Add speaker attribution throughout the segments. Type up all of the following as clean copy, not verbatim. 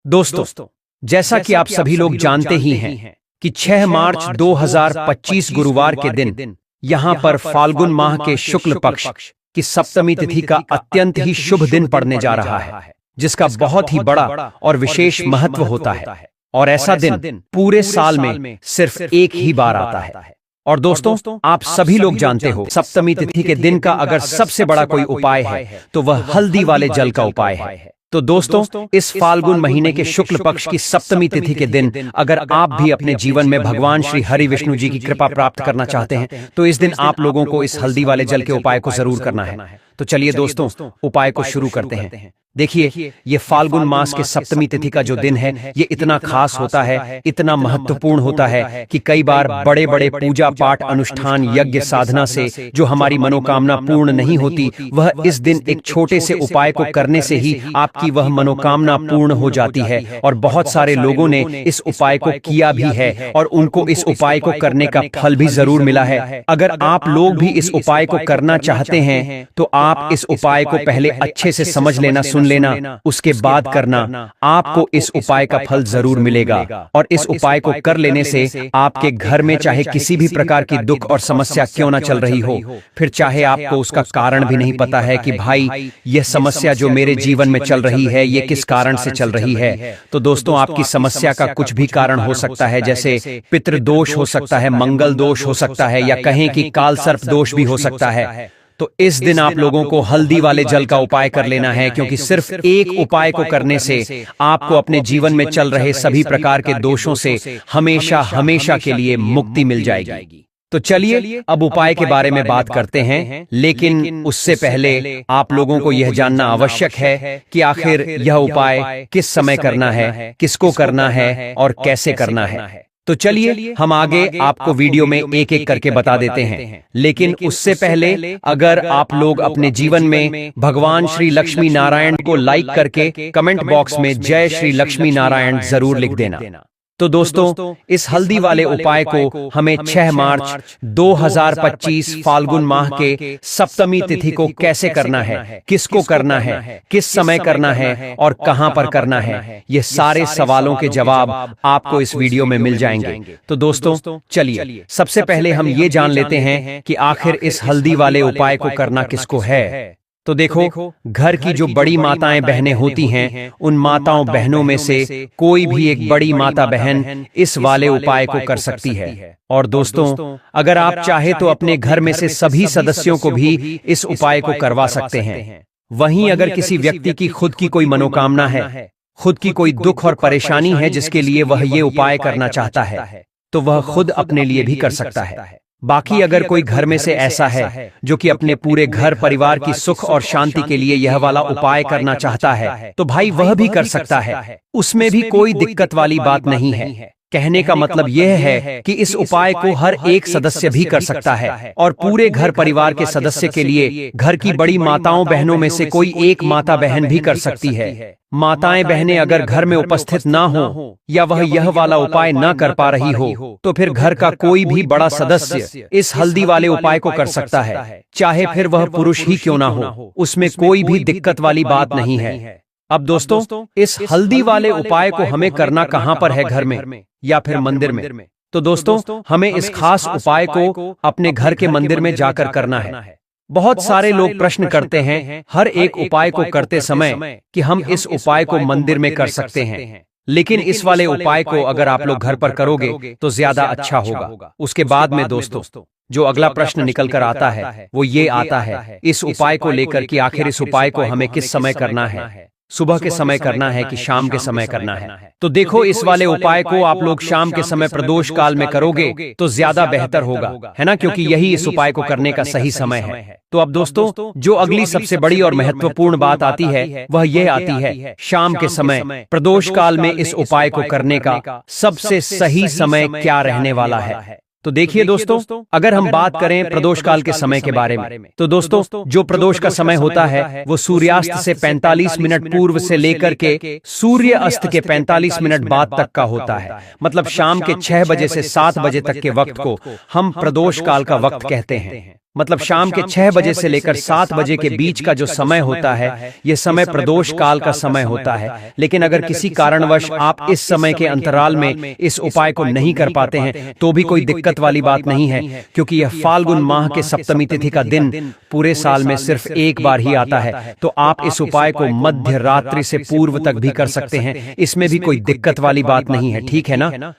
Speaker 1: दोस्तों, जैसा कि आप सभी लोग जानते ही हैं कि 6 मार्च 2025 गुरुवार के दिन यहां पर फाल्गुन माह के शुक्ल पक्ष की सप्तमी तिथि का अत्यंत ही शुभ दिन पड़ने जा रहा है, जिसका बहुत ही बड़ा और विशेष महत्व होता है। और ऐसा दिन पूरे साल में सिर्फ एक ही बार आता है। और दोस्तों, आप सभी लोग जानते हो, सप्तमी तिथि के दिन का अगर सबसे बड़ा कोई उपाय है तो वह हल्दी वाले जल का उपाय है। तो दोस्तों, इस फाल्गुन महीने के शुक्ल पक्ष की सप्तमी तिथि के दिन अगर आप भी अपने जीवन में भगवान श्री हरि विष्णु जी की कृपा प्राप्त करना चाहते हैं तो इस दिन आप लोगों को इस हल्दी वाले जल के उपाय को जरूर करना है। तो चलिए दोस्तों, उपाय को शुरू करते हैं। देखिए, ये फाल्गुन मास के सप्तमी तिथि का जो दिन है, ये इतना खास होता है, इतना महत्वपूर्ण होता है कि कई बार बड़े बड़े पूजा पाठ अनुष्ठान यज्ञ साधना से जो हमारी मनोकामना पूर्ण नहीं होती, वह इस दिन एक छोटे से उपाय को करने से ही आपकी वह मनोकामना पूर्ण हो जाती है। और बहुत सारे लोगों ने इस उपाय को किया भी है और उनको इस उपाय को करने का फल भी जरूर मिला है। अगर आप लोग भी इस उपाय को करना चाहते हैं तो आप इस उपाय को पहले अच्छे से समझ लेना, सुन लेना, उसके बाद करना। आपको इस उपाय का फल जरूर मिलेगा। और इस उपाय को कर लेने से आपके घर में चाहे किसी भी प्रकार की दुख और समस्या क्यों ना चल रही हो, फिर चाहे आपको उसका कारण भी नहीं पता है कि भाई यह समस्या जो मेरे जीवन में चल रही है ये किस कारण से चल रही है, तो दोस्तों आपकी समस्या का कुछ भी कारण हो सकता है। जैसे पितृदोष हो सकता है, मंगल दोष हो सकता है, या कहें कि काल सर्प दोष भी हो सकता है। तो इस दिन आप लोगों को हल्दी वाले जल का उपाय कर लेना है, क्योंकि सिर्फ एक उपाय को करने से आपको अपने जीवन में चल रहे सभी प्रकार के दोषों से हमेशा हमेशा के लिए मुक्ति मिल जाएगी। तो चलिए अब उपाय के बारे में बात करते हैं, लेकिन उससे पहले आप लोगों को यह जानना आवश्यक है कि आखिर यह उपाय किस समय करना है, किसको करना है और कैसे करना है। तो चलिए हम आगे आपको वीडियो में एक एक करके बता देते हैं। लेकिन उससे पहले अगर आप लोग अपने जीवन में भगवान श्री लक्ष्मी नारायण को लाइक करके कमेंट बॉक्स में जय श्री लक्ष्मी नारायण जरूर लिख देना। तो दोस्तों, इस हल्दी वाले उपाय को हमें 6 मार्च 2025 फाल्गुन माह के सप्तमी तिथि को कैसे करना है, किसको करना है, किस समय करना है और कहां पर करना है, ये सारे सवालों के जवाब आपको इस वीडियो में मिल जाएंगे। तो दोस्तों चलिए सबसे पहले हम ये जान लेते हैं कि आखिर इस हल्दी वाले उपाय को करना किसको है। तो देखो, घर की जो बड़ी माताएं बहनें होती हैं, उन माताओं बहनों में से कोई भी एक बड़ी माता बहन इस वाले उपाय को कर सकती है। और दोस्तों, अगर आप चाहे तो अपने घर में से सभी सदस्यों को भी इस उपाय को करवा सकते हैं। वहीं अगर किसी व्यक्ति की खुद की कोई मनोकामना है, खुद की कोई दुख और परेशानी है जिसके लिए वह ये उपाय करना चाहता है, तो वह खुद अपने लिए भी कर सकता है। बाकी अगर कोई घर में से ऐसा है जो कि अपने पूरे घर परिवार की सुख और शांति के लिए यह वाला उपाय करना चाहता है, तो भाई वह भी कर सकता है, उसमें भी कोई दिक्कत वाली बात नहीं है। कहने का मतलब यह है कि इस उपाय को हर एक सदस्य भी कर सकता है और पूरे घर परिवार के सदस्य के लिए घर की बड़ी माताओं बहनों में से कोई एक माता बहन भी कर सकती है। माताएं बहनें अगर घर में उपस्थित ना हो या वह यह वाला उपाय ना कर पा रही हो, तो फिर घर का कोई भी बड़ा सदस्य इस हल्दी वाले उपाय को कर सकता है, चाहे फिर वह पुरुष ही क्यों ना हो, उसमें कोई भी दिक्कत वाली बात नहीं है। अब दोस्तों, इस हल्दी वाले उपाय को हमें करना कहां पर है, घर में या फिर मंदिर में? तो दोस्तों, हमें इस खास उपाय को अपने घर के मंदिर में जाकर करना है। बहुत सारे लोग प्रश्न करते हैं हर एक उपाय को करते समय कि हम इस उपाय को मंदिर में कर सकते हैं, लेकिन इस वाले उपाय को अगर आप लोग घर पर करोगे तो ज्यादा अच्छा होगा। उसके बाद में दोस्तों, जो अगला प्रश्न निकल कर आता है वो ये आता है इस उपाय को लेकर कि आखिर इस उपाय को हमें किस समय करना है, सुबह के समय करना है कि शाम के समय करना है। तो देखो, इस वाले उपाय को आप लोग शाम के समय प्रदोष काल में करोगे तो ज्यादा बेहतर होगा, है ना, क्योंकि यही इस उपाय को करने का सही समय है। तो अब दोस्तों, जो अगली सबसे बड़ी और महत्वपूर्ण बात आती है वह यह आती है शाम के समय प्रदोष काल में इस उपाय को करने का सबसे सही समय क्या रहने वाला है। तो देखिए दोस्तों, अगर हम बात करें प्रदोष काल के समय के बारे में, तो दोस्तों जो प्रदोष का समय होता है वो सूर्यास्त से 45 मिनट पूर्व से लेकर के सूर्य अस्त के 45 मिनट बाद तक का होता है। मतलब शाम के 6 बजे से 7 बजे तक के वक्त को हम प्रदोष काल का वक्त कहते हैं। मतलब शाम के 6 बजे से लेकर 7 बजे के बीच का जो समय होता है, यह समय प्रदोष काल का समय होता है। लेकिन अगर किसी कारणवश आप इस समय के अंतराल में इस उपाय को नहीं कर पाते हैं तो भी कोई दिक्कत वाली बात नहीं है, क्योंकि यह फाल्गुन माह के सप्तमी तिथि का दिन पूरे साल में सिर्फ एक बार ही आता है। तो आप इस उपाय को मध्य रात्रि से पूर्व तक भी कर सकते हैं, इसमें भी कोई दिक्कत वाली बात नहीं है, ठीक है ना।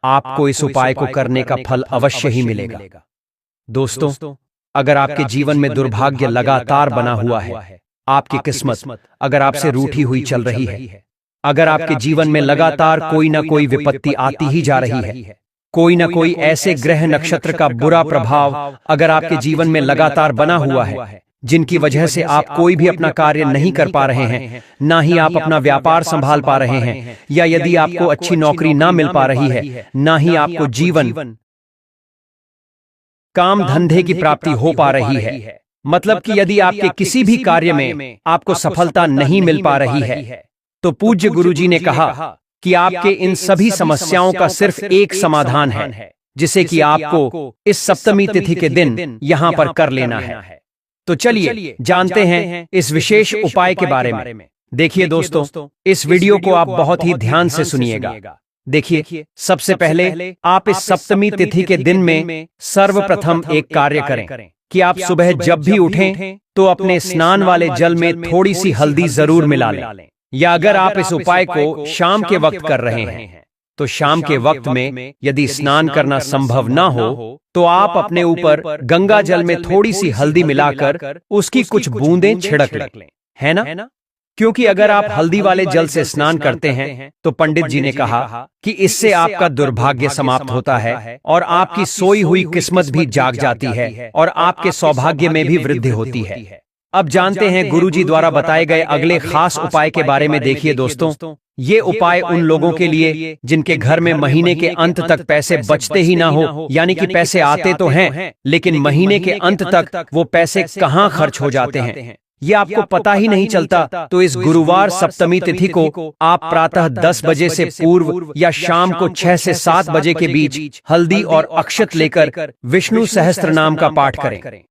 Speaker 1: आपको इस उपाय को करने का फल अवश्य ही मिलेगा। दोस्तों, अगर आपके जीवन में दुर्भाग्य लगातार बना हुआ है, आपकी किस्मत अगर आपसे रूठी हुई चल रही है, अगर आपके जीवन में लगातार कोई ना कोई विपत्ति आती ही जा रही है, कोई ना कोई ऐसे ग्रह नक्षत्र का बुरा प्रभाव अगर आपके जीवन में लगातार बना हुआ है, जिनकी वजह से आप कोई भी अपना कार्य नहीं कर पा रहे हैं, ना ही आप अपना व्यापार संभाल पा रहे हैं, या यदि आपको अच्छी नौकरी ना मिल पा रही है, ना ही आपको जीवन काम धंधे की प्राप्ति हो पा रही है, मतलब कि यदि आपके किसी भी कार्य में आपको सफलता नहीं मिल पा रही है, तो पूज्य गुरुजी ने कहा कि आपके इन सभी समस्याओं का सिर्फ एक समाधान है, जिसे कि आपको इस सप्तमी तिथि के दिन यहां पर कर लेना है। तो चलिए जानते हैं इस विशेष उपाय के बारे में। देखिए दोस्तों, इस वीडियो को आप बहुत ही ध्यान से सुनिएगा। देखिए, सबसे पहले आप इस सप्तमी तिथि के दिन में सर्वप्रथम एक कार्य करें कि आप सुबह जब भी उठें तो अपने स्नान वाले जल में थोड़ी सी हल्दी जरूर मिला लें, या अगर आप इस उपाय को शाम के वक्त कर रहे हैं तो शाम के वक्त में यदि स्नान करना संभव ना हो तो आप अपने ऊपर गंगा जल में थोड़ी सी हल्दी मिलाकर उसकी कुछ बूंदें छिड़क लें, है ना। क्योंकि अगर आप हल्दी वाले जल से स्नान करते हैं तो पंडित जी ने कहा कि इससे आपका दुर्भाग्य समाप्त होता है और आपकी सोई हुई किस्मत भी जाग जाती है और आपके सौभाग्य में भी वृद्धि होती है। अब जानते हैं गुरुजी द्वारा बताए गए अगले खास उपाय के बारे में। देखिए दोस्तों, ये उपाय उन लोगों के लिए जिनके घर में महीने के अंत तक पैसे बचते ही ना हो, यानी कि पैसे आते तो हैं लेकिन महीने के अंत तक वो पैसे कहाँ खर्च हो जाते हैं, ये आपको पता ही नहीं चलता। तो इस गुरुवार सप्तमी तिथि को आप प्रातः 10 बजे से पूर्व या शाम को 6 से 7 बजे के बीच हल्दी और अक्षत लेकर विष्णु सहस्त्र नाम का पाठ करें।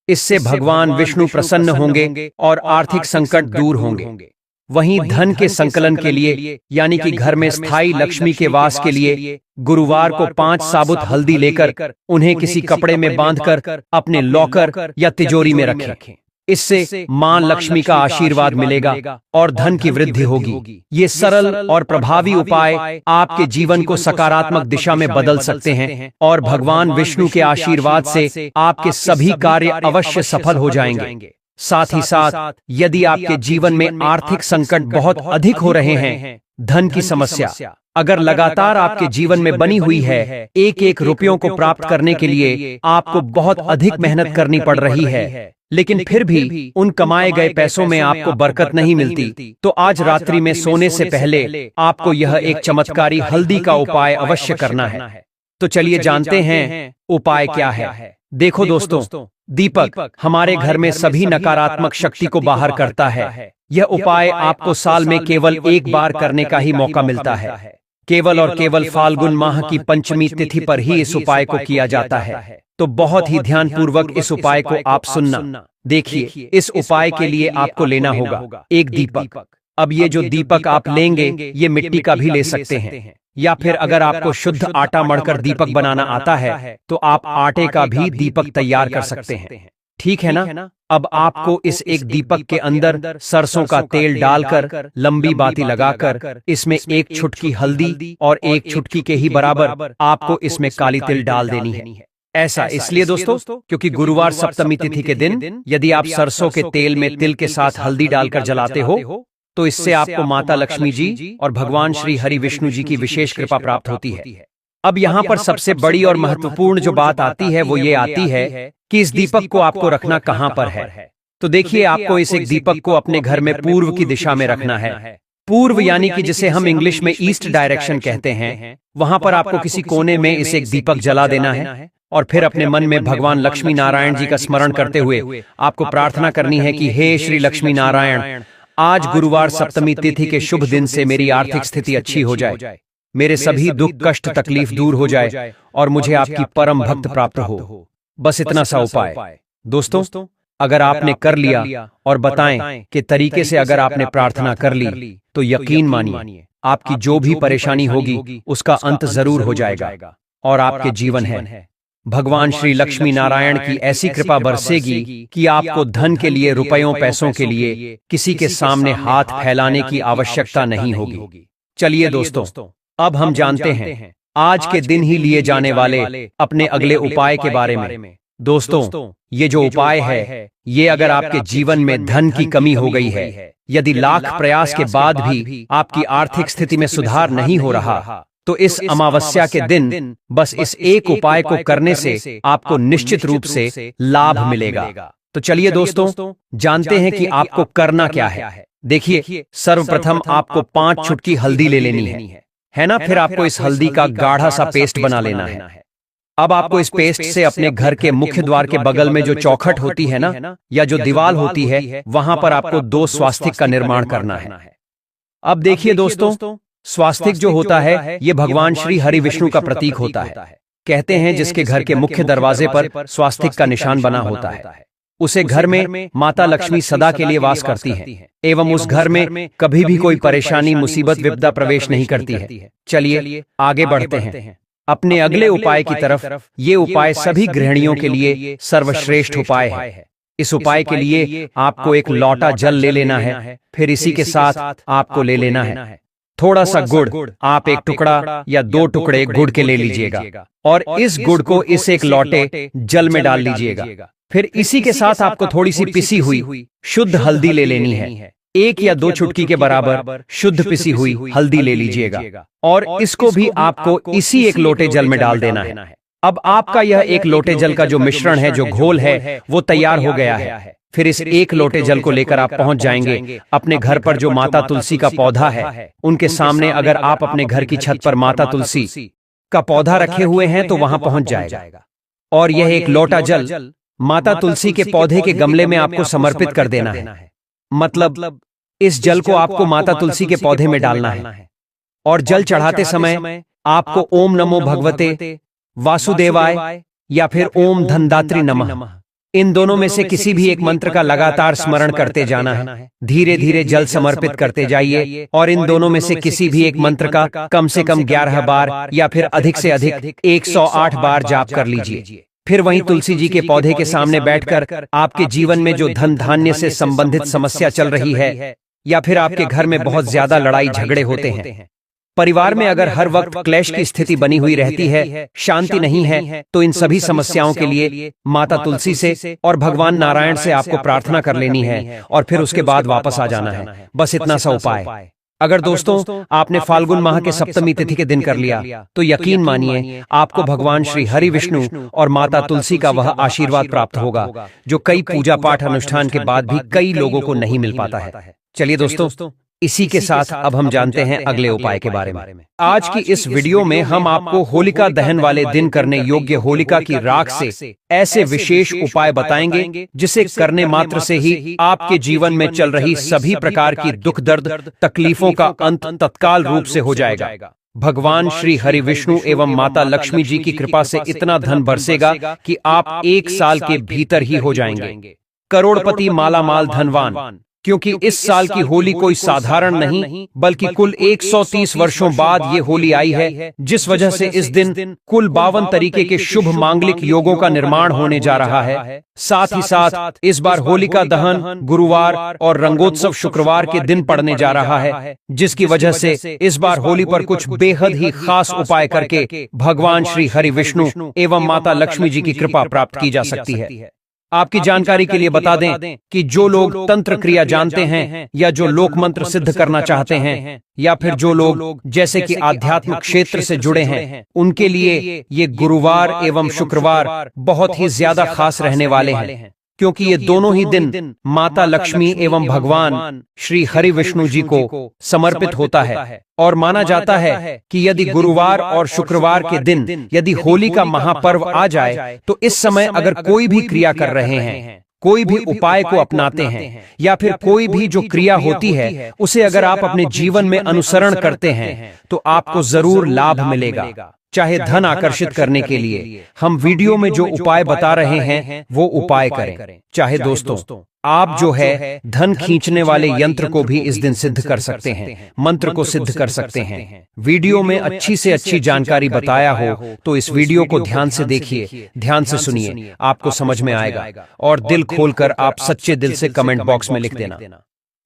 Speaker 1: इससे भगवान विष्णु प्रसन्न होंगे और आर्थिक संकट दूर होंगे। वहीं धन के संकलन के लिए, यानी कि घर में स्थायी लक्ष्मी के वास के लिए, गुरुवार को 5 साबुत हल्दी लेकर उन्हें किसी कपड़े में बांधकर अपने लॉकर या तिजोरी में रखें। इससे मां लक्ष्मी का आशीर्वाद मिलेगा और धन की वृद्धि होगी। ये सरल और प्रभावी उपाय आपके जीवन को सकारात्मक दिशा में बदल सकते हैं और भगवान विष्णु के आशीर्वाद से आपके सभी कार्य अवश्य सफल हो जाएंगे। साथ ही साथ यदि आपके जीवन में आर्थिक संकट बहुत अधिक हो रहे हैं, धन की समस्या अगर लगातार आपके जीवन में बनी हुई है, एक एक रुपयों को प्राप्त करने के लिए आपको बहुत अधिक मेहनत करनी पड़ रही है, लेकिन फिर भी उन कमाए गए पैसों में आपको बरकत नहीं मिलती, तो आज रात्रि में सोने से पहले आपको यह एक चमत्कारी हल्दी का उपाय अवश्य करना है। तो चलिए जानते हैं उपाय क्या है। देखो दोस्तों, दीपक हमारे घर में सभी नकारात्मक शक्ति को बाहर करता है। यह उपाय आपको साल में केवल एक बार करने का ही मौका मिलता है। केवल और केवल फाल्गुन माह की पंचमी तिथि पर ही इस उपाय को किया जाता है। तो बहुत ही ध्यानपूर्वक इस उपाय को आप सुनना। देखिए, इस उपाय के लिए आपको लेना होगा एक दीपक। अब ये जो दीपक आप लेंगे ये मिट्टी का भी ले सकते हैं, या फिर अगर आपको शुद्ध आटा मढ़कर दीपक बनाना आता है तो आप आटे का भी दीपक तैयार कर सकते हैं, ठीक है ना। अब आपको इस एक दीपक के अंदर सरसों का तेल डालकर लंबी बाती लगाकर इसमें एक चुटकी हल्दी और एक चुटकी के ही बराबर आपको इसमें काली तिल डाल देनी है। ऐसा इसलिए दोस्तों क्योंकि गुरुवार सप्तमी तिथि के दिन यदि आप सरसों के तेल में तिल के साथ हल्दी डालकर जलाते हो तो इससे आपको माता लक्ष्मी जी और भगवान श्री हरि विष्णु जी की विशेष कृपा प्राप्त होती है। अब यहाँ पर सबसे बड़ी और महत्वपूर्ण जो बात आती है वो ये आती है कि इस दीपक को आपको रखना कहाँ पर है। तो देखिए, आपको इस एक दीपक को अपने घर में पूर्व की दिशा में रखना है। पूर्व यानी कि जिसे हम इंग्लिश में ईस्ट डायरेक्शन कहते हैं। वहां पर आपको किसी कोने में इसे एक दीपक जला देना है और फिर अपने मन में भगवान लक्ष्मी नारायण जी का स्मरण करते हुए आपको प्रार्थना करनी है कि हे श्री लक्ष्मी नारायण, आज गुरुवार सप्तमी तिथि के शुभ दिन से मेरी आर्थिक स्थिति अच्छी हो जाए, मेरे सभी दुख कष्ट तकलीफ दूर हो जाए और मुझे आपकी परम भक्त प्राप्त हो। बस इतना सा उपाय। दोस्तों, अगर आपने कर लिया और बताएं कि तरीके से अगर आपने प्रार्थना कर ली तो यकीन मानिए आपकी जो भी परेशानी होगी उसका अंत जरूर हो जाएगा और आपके जीवन है भगवान श्री लक्ष्मी नारायण की ऐसी कृपा बरसेगी कि आपको धन के लिए, रुपयों पैसों के लिए किसी के सामने हाथ फैलाने की आवश्यकता नहीं होगी। चलिए दोस्तों, अब हम जानते हैं आज के दिन ही लिए जाने वाले अपने अगले उपाय के बारे में। दोस्तों, ये जो उपाय है, ये अगर आपके जीवन में धन की कमी हो गई है, यदि लाख प्रयास के बाद भी आपकी आर्थिक स्थिति में सुधार नहीं हो रहा, तो इस अमावस्या के दिन बस इस एक उपाय को करने से आपको निश्चित रूप से लाभ मिलेगा। तो चलिए दोस्तों, जानते हैं कि आपको करना क्या है। देखिए, सर्वप्रथम आपको 5 चुटकी हल्दी ले लेनी है ना। फिर आपको इस हल्दी का गाढ़ा सा पेस्ट बना लेना है। अब आपको इस पेस्ट से अपने घर के मुख्य द्वार के बगल में जो चौखट होती है ना, या जो दीवार होती है, वहां पर आपको 2 स्वास्तिक का निर्माण करना है। अब देखिए दोस्तों, स्वास्तिक जो होता है ये भगवान श्री हरि विष्णु का प्रतीक होता है। कहते हैं जिसके घर के मुख्य दरवाजे पर स्वास्तिक का निशान बना होता है, उसे घर में माता लक्ष्मी सदा के लिए वास करती हैं एवं उस घर में कभी भी कोई परेशानी, मुसीबत, विपदा प्रवेश नहीं करती है। चलिए आगे बढ़ते हैं अपने अगले उपाय की तरफ। ये उपाय सभी गृहिणियों के लिए सर्वश्रेष्ठ उपाय है। इस उपाय के लिए आपको एक लोटा जल ले लेना है। फिर इसी के साथ आपको ले लेना है थोड़ा सा गुड़। आप एक टुकड़ा या 2 टुकड़े गुड़ के ले लीजिएगा और इस गुड़ को इस एक लोटे जल में डाल लीजिएगा। फिर इसी के साथ आपको थोड़ी सी पिसी हुई शुद्ध हल्दी ले लेनी है। 1 या 2 चुटकी के बराबर शुद्ध पिसी हुई हल्दी ले लीजिएगा और इसको भी आपको इसी एक लोटे जल में डाल देना है। अब आपका यह एक लोटे जल का जो मिश्रण है, जो घोल है, वो तैयार हो गया है। फिर इस एक लोटे जल को लेकर आप पहुंच जाएंगे अपने घर पर जो माता तुलसी का पौधा है, उनके सामने। अगर आप अपने घर की छत पर माता तुलसी का पौधा रखे हुए हैं तो वहां पहुंच जाएगा और यह एक लोटा जल माता तुलसी के पौधे के गमले में आपको समर्पित कर देना है। मतलब इस जल को आपको माता तुलसी के पौधे में डालना है और जल चढ़ाते समय आपको ओम नमो भगवते वासुदेवाय या फिर ओम धनदात्री नमः, इन दोनों में से किसी भी एक मंत्र का लगातार स्मरण करते जाना है। धीरे धीरे जल समर्पित करते जाइए और इन दोनों में से किसी भी एक मंत्र का कम से कम 11 बार या फिर अधिक से अधिक 108 बार जाप कर लीजिए। फिर वहीं तुलसी जी के पौधे के सामने बैठकर आपके जीवन में जो धन धान्य से संबंधित समस्या चल रही है, या फिर आपके घर में बहुत ज्यादा लड़ाई झगड़े होते हैं, परिवार में अगर हर वक्त क्लेश की स्थिति बनी हुई रहती है, शांति नहीं है, तो इन सभी समस्याओं के लिए माता तुलसी से और भगवान नारायण से आपको प्रार्थना कर लेनी है और फिर उसके बाद वापस आ जाना है। बस इतना सा उपाय। अगर दोस्तों आपने फाल्गुन माह के सप्तमी तिथि के दिन कर लिया तो यकीन मानिए आपको भगवान श्री हरि विष्णु और माता तुलसी का वह आशीर्वाद प्राप्त होगा जो कई पूजा पाठ अनुष्ठान के बाद भी कई लोगों को नहीं मिल पाता है। चलिए दोस्तों, इसी के साथ अब हम जानते हैं अगले उपाय के बारे में। आज की इस वीडियो में हम आपको होलिका दहन वाले दिन करने योग्य होलिका की राख से ऐसे विशेष उपाय बताएंगे जिसे करने मात्र से ही आपके जीवन में चल रही सभी प्रकार की दुख, दर्द, तकलीफों का अंत तत्काल रूप से हो जाएगा। भगवान श्री हरि विष्णु एवं माता लक्ष्मी जी की कृपा से इतना धन बरसेगा कि आप 1 साल के भीतर ही हो जाएंगे करोड़पति, मालामाल, धनवान। क्योंकि इस साल की होली कोई साधारण नहीं बल्कि कुल 130 वर्षों बाद ये होली आई है, जिस वजह से इस दिन कुल 52 तरीके के शुभ मांगलिक योगों का निर्माण होने जा रहा है। साथ ही साथ इस बार होलिका दहन गुरुवार और रंगोत्सव शुक्रवार के दिन पड़ने जा रहा है, जिसकी वजह से इस बार होली पर कुछ बेहद ही खास उपाय करके भगवान श्री हरि विष्णु एवं माता लक्ष्मी जी की कृपा प्राप्त की जा सकती है। आपकी जानकारी के लिए बता दें कि जो लोग तंत्र क्रिया जानते हैं या जो लोक मंत्र सिद्ध करना चाहते हैं या फिर जो लोग जैसे कि आध्यात्मिक क्षेत्र से जुड़े हैं, उनके लिए ये गुरुवार एवं शुक्रवार बहुत ही ज्यादा खास रहने वाले हैं, क्योंकि ये दोनों ही दिन माता लक्ष्मी एवं भगवान श्री हरि विष्णु जी को समर्पित होता है। और माना जाता है कि यदि गुरुवार और शुक्रवार के दिन यदि होली का महापर्व आ जाए तो इस समय अगर कोई भी क्रिया कर रहे हैं, कोई भी उपाय को अपनाते हैं या फिर कोई भी जो क्रिया होती है उसे अगर आप अपने जीवन में अनुसरण करते हैं तो आपको जरूर लाभ मिलेगा। चाहे धन आकर्षित करने के लिए हम वीडियो में जो उपाय बता रहे हैं वो उपाय करें। चाहे दोस्तों आप जो है धन खींचने वाले यंत्र को भी इस दिन सिद्ध कर सकते हैं, मंत्र को सिद्ध कर सकते हैं। वीडियो में अच्छी से अच्छी जानकारी बताया हो तो इस वीडियो को ध्यान से देखिए, ध्यान से सुनिए, आपको समझ में आएगा। और दिल खोलकर आप सच्चे दिल से कमेंट बॉक्स में लिख देना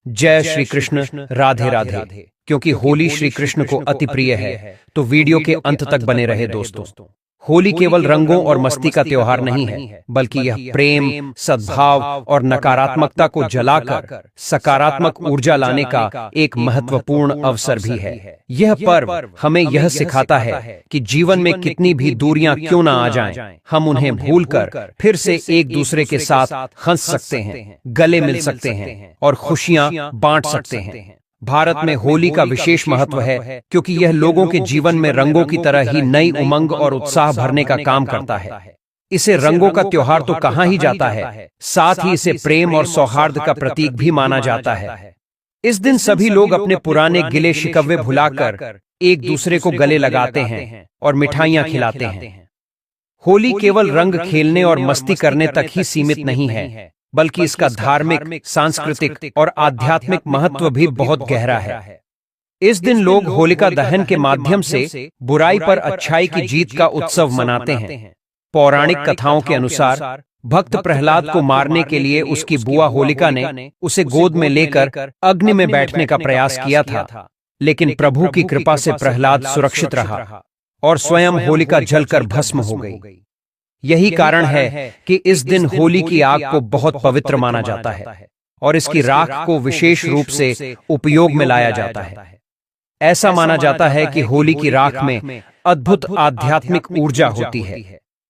Speaker 1: जय श्री कृष्ण, राधे राधे। क्योंकि होली श्री कृष्ण को अति प्रिय है तो वीडियो के अंत तक बने रहे दोस्तों। होली केवल रंगों और मस्ती का त्योहार नहीं है, बल्कि यह प्रेम, सद्भाव और नकारात्मकता को जलाकर सकारात्मक ऊर्जा लाने का एक महत्वपूर्ण अवसर भी है। यह पर्व हमें यह सिखाता है कि जीवन में कितनी भी दूरियां क्यों ना आ जाएं, हम उन्हें भूलकर फिर से एक दूसरे के साथ हंस सकते हैं, गले मिल सकते हैं और खुशियां बांट सकते हैं। भारत में होली का विशेष महत्व है क्योंकि यह लोगों के जीवन में रंगों की तरह ही नई उमंग और उत्साह भरने का काम करता है। इसे रंगों का त्योहार तो कहा ही जाता है, साथ ही इसे प्रेम और सौहार्द का प्रतीक भी माना जाता है। इस दिन सभी लोग अपने पुराने गिले शिकवे भुलाकर एक दूसरे को गले लगाते हैं और मिठाइयां खिलाते हैं। होली केवल रंग खेलने और मस्ती करने तक ही सीमित नहीं है, बल्कि इसका धार्मिक, सांस्कृतिक और आध्यात्मिक महत्व भी बहुत गहरा है। इस दिन लोग होलिका दहन के माध्यम से बुराई पर अच्छाई की जीत का उत्सव मनाते हैं। पौराणिक कथाओं के अनुसार भक्त प्रहलाद को मारने के लिए उसकी बुआ होलिका ने उसे गोद में लेकर अग्नि में बैठने का प्रयास किया था, लेकिन प्रभु की कृपा से प्रहलाद सुरक्षित रहा और स्वयं होलिका जलकर भस्म हो गई। यही कारण है कि इस दिन होली की आग को बहुत पवित्र माना जाता है और इसकी राख को विशेष रूप से उपयोग में लाया जाता है। ऐसा माना जाता है कि होली की राख में अद्भुत आध्यात्मिक ऊर्जा होती है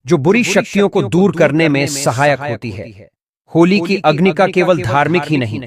Speaker 1: जो बुरी शक्तियों को दूर करने में सहायक होती है। होली की अग्नि का केवल धार्मिक ही नहीं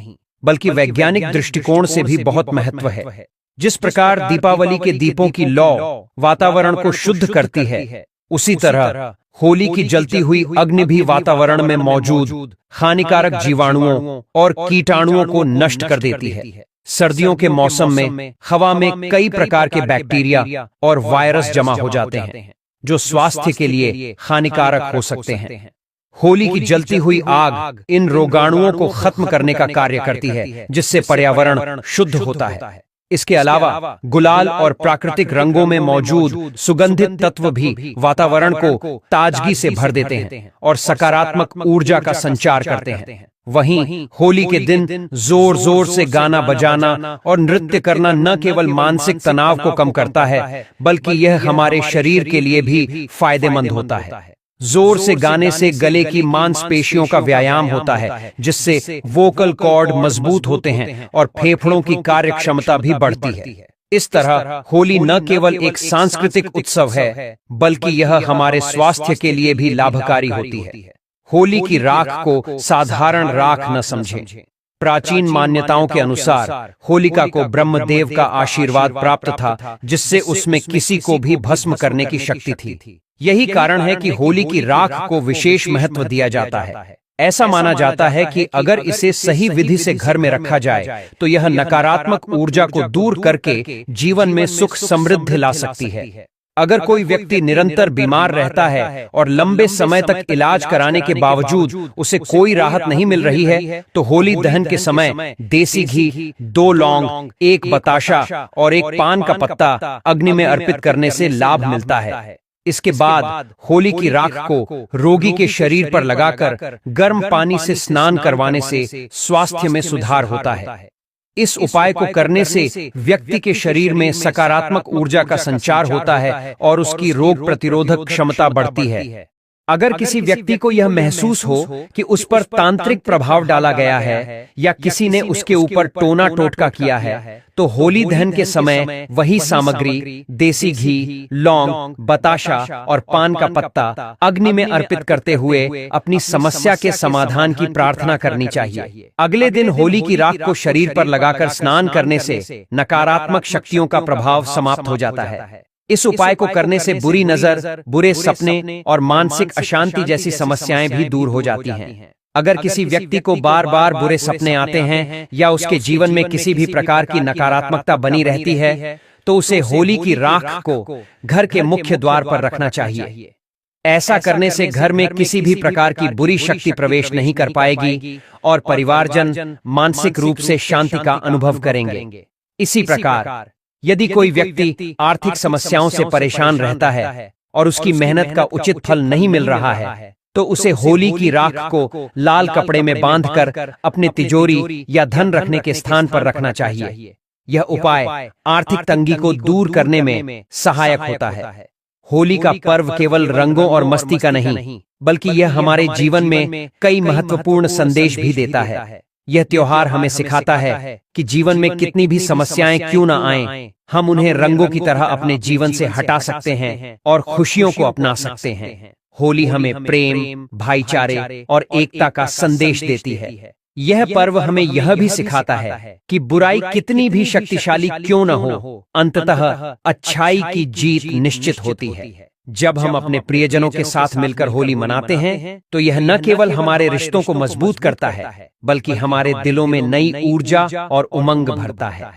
Speaker 1: बल्कि वैज्ञानिक दृष्टिकोण से भी बहुत महत्व है। जिस प्रकार दीपावली के दीपों की लौ वातावरण को शुद्ध करती है, उसी तरह होली की जलती हुई अग्नि भी वातावरण में मौजूद हानिकारक जीवाणुओं और कीटाणुओं को नष्ट कर देती है। सर्दियों के मौसम में हवा में कई प्रकार के बैक्टीरिया और वायरस जमा हो जाते हैं जो स्वास्थ्य के लिए हानिकारक हो सकते हैं। होली की जलती हुई आग इन रोगाणुओं को खत्म करने का कार्य करती है, जिससे पर्यावरण शुद्ध होता है। इसके अलावा गुलाल और प्राकृतिक रंगों में मौजूद सुगंधित तत्व भी वातावरण को ताजगी से भर देते हैं और सकारात्मक ऊर्जा का संचार करते हैं। वहीं होली के दिन जोर जोर से गाना बजाना और नृत्य करना न केवल मानसिक तनाव को कम करता है, बल्कि यह हमारे शरीर के लिए भी फायदेमंद होता है। जोर से गाने से गले की मांसपेशियों का व्यायाम होता है, जिससे वोकल कॉर्ड मजबूत होते हैं और फेफड़ों की कार्य क्षमता भी बढ़ती है। इस तरह होली न केवल एक सांस्कृतिक उत्सव है, बल्कि यह हमारे स्वास्थ्य के लिए भी लाभकारी होती है। होली की राख को साधारण राख न समझें। प्राचीन मान्यताओं के अनुसार होलिका को ब्रह्मदेव का आशीर्वाद प्राप्त था, जिससे उसमें किसी को भी भस्म करने की शक्ति थी। यही कारण है कि होली की राख को विशेष महत्व दिया जाता है। ऐसा माना जाता है कि अगर इसे सही विधि से घर में रखा जाए तो यह नकारात्मक ऊर्जा को दूर करके जीवन में सुख समृद्धि ला सकती है। अगर कोई व्यक्ति निरंतर बीमार रहता है और लंबे समय तक इलाज कराने के बावजूद उसे कोई राहत नहीं मिल रही है, तो होली दहन के समय देसी घी, 2 लौंग, 1 बताशा और 1 पान का पत्ता अग्नि में अर्पित करने से लाभ मिलता है। इसके बाद होली की राख को रोगी के शरीर पर लगाकर गर्म पानी से स्नान करवाने से स्वास्थ्य में सुधार होता है। इस उपाय को करने से व्यक्ति के शरीर में सकारात्मक ऊर्जा का संचार होता है और उसकी रोग प्रतिरोधक क्षमता बढ़ती है। अगर किसी व्यक्ति को यह महसूस हो कि उस पर तांत्रिक प्रभाव डाला गया है या किसी ने उसके ऊपर टोना टोटका किया है, तो होली दहन के समय वही सामग्री, देसी घी, लौंग, बताशा और पान का पत्ता अग्नि में अर्पित करते हुए अपनी समस्या के समाधान की प्रार्थना करनी चाहिए। अगले दिन होली की राख को शरीर पर लगाकर स्नान करने से नकारात्मक शक्तियों का प्रभाव समाप्त हो जाता है। इस उपाय को करने से बुरी नजर, बुरे सपने और मानसिक अशांति जैसी समस्याएं भी दूर हो जाती हैं। अगर किसी व्यक्ति को बार बार बुरे सपने आते हैं या उसके जीवन में किसी भी प्रकार की नकारात्मकता बनी रहती है, तो उसे होली की राख को घर के मुख्य द्वार पर रखना चाहिए। ऐसा करने से घर में किसी भी प्रकार की बुरी शक्ति प्रवेश नहीं कर पाएगी और परिवारजन मानसिक रूप से शांति का अनुभव करेंगे। इसी प्रकार यदि कोई व्यक्ति आर्थिक समस्याओं से परेशान रहता है और उसकी मेहनत का उचित फल नहीं मिल रहा है, तो उसे होली की राख को लाल कपड़े में बांधकर अपने तिजोरी या धन रखने के स्थान पर रखना चाहिए। यह उपाय आर्थिक तंगी को दूर करने में सहायक होता है। होली का पर्व केवल रंगों और मस्ती का नहीं, बल्कि यह हमारे जीवन में कई महत्वपूर्ण संदेश भी देता है। यह त्योहार हमें सिखाता है कि जीवन में कितनी भी समस्याएं क्यों न आएं, हम उन्हें रंगों की तरह अपने जीवन से हटा सकते हैं और खुशियों को अपना सकते हैं। होली हमें प्रेम, भाईचारे और एकता का संदेश देती है। यह पर्व हमें यह भी सिखाता है कि बुराई कितनी भी शक्तिशाली क्यों न हो, अंततः अच्छाई की जीत निश्चित होती है। जब हम अपने प्रियजनों के साथ मिलकर होली मनाते हैं, तो यह न केवल हमारे रिश्तों को मजबूत करता है, बल्कि हमारे दिलों में नई ऊर्जा और उमंग भरता है।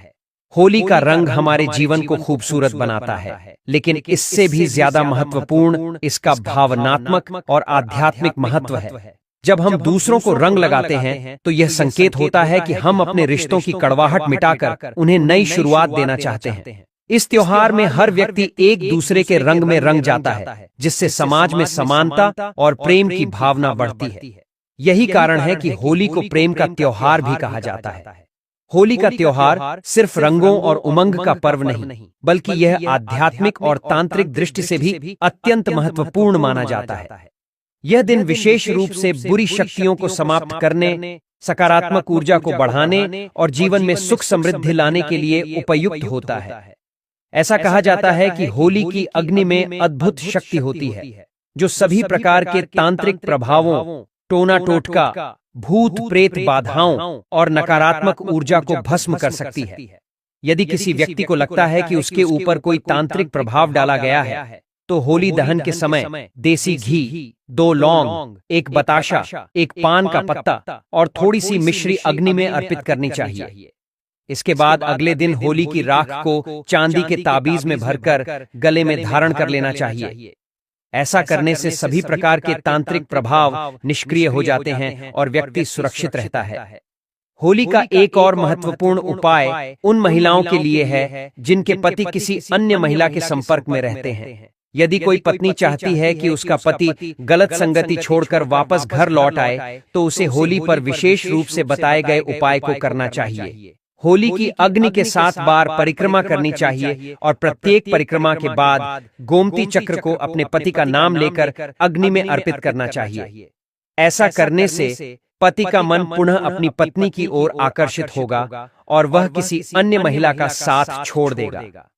Speaker 1: होली का रंग हमारे जीवन को खूबसूरत बनाता है, लेकिन इससे भी ज्यादा महत्वपूर्ण इसका भावनात्मक और आध्यात्मिक महत्व है। जब हम दूसरों को रंग लगाते हैं, तो यह संकेत होता है कि हम अपने रिश्तों की कड़वाहट मिटाकर उन्हें नई शुरुआत देना चाहते हैं। इस त्योहार में हर व्यक्ति एक दूसरे के रंग में रंग जाता है, जिससे समाज में समानता और प्रेम की भावना बढ़ती है। यही कारण है कि होली को प्रेम का त्योहार भी कहा जाता है। होली का त्योहार सिर्फ रंगों और उमंग का पर्व नहीं, बल्कि यह आध्यात्मिक और तांत्रिक दृष्टि से भी अत्यंत महत्वपूर्ण माना जाता है। यह दिन विशेष रूप से बुरी शक्तियों को समाप्त करने, सकारात्मक ऊर्जा को बढ़ाने और जीवन में सुख समृद्धि लाने के लिए उपयुक्त होता है। ऐसा कहा जाता है कि होली की अग्नि में अद्भुत शक्ति होती है, जो सभी प्रकार के तांत्रिक प्रभावों, टोना टोटका, भूत प्रेत बाधाओं और नकारात्मक ऊर्जा को भस्म कर सकती है। यदि किसी व्यक्ति को लगता है कि उसके ऊपर कोई तांत्रिक प्रभाव डाला गया है, तो होली दहन के समय देसी घी, 2 लौंग, 1 बताशा, 1 पान का पत्ता और थोड़ी सी मिश्री अग्नि में अर्पित करनी चाहिए। इसके बाद अगले दिन होली की राख को चांदी के ताबीज में भरकर गले में धारण कर लेना चाहिए। ऐसा करने से सभी प्रकार के तांत्रिक प्रभाव निष्क्रिय हो जाते हैं और व्यक्ति सुरक्षित रहता है। होली का एक और महत्वपूर्ण उपाय उन महिलाओं के लिए है जिनके पति किसी अन्य महिला के संपर्क में रहते हैं। यदि कोई पत्नी चाहती है कि उसका पति गलत संगति छोड़कर वापस घर लौट आए, तो उसे होली पर विशेष रूप से बताए गए उपाय को करना चाहिए। होली की अग्नि के 7 बार परिक्रमा करनी चाहिए और प्रत्येक परिक्रमा के बाद गोमती चक्र को अपने पति का नाम लेकर अग्नि में अर्पित करना चाहिए। ऐसा करने से पति का मन पुनः अपनी पत्नी की ओर आकर्षित होगा और वह किसी अन्य महिला का साथ छोड़ देगा।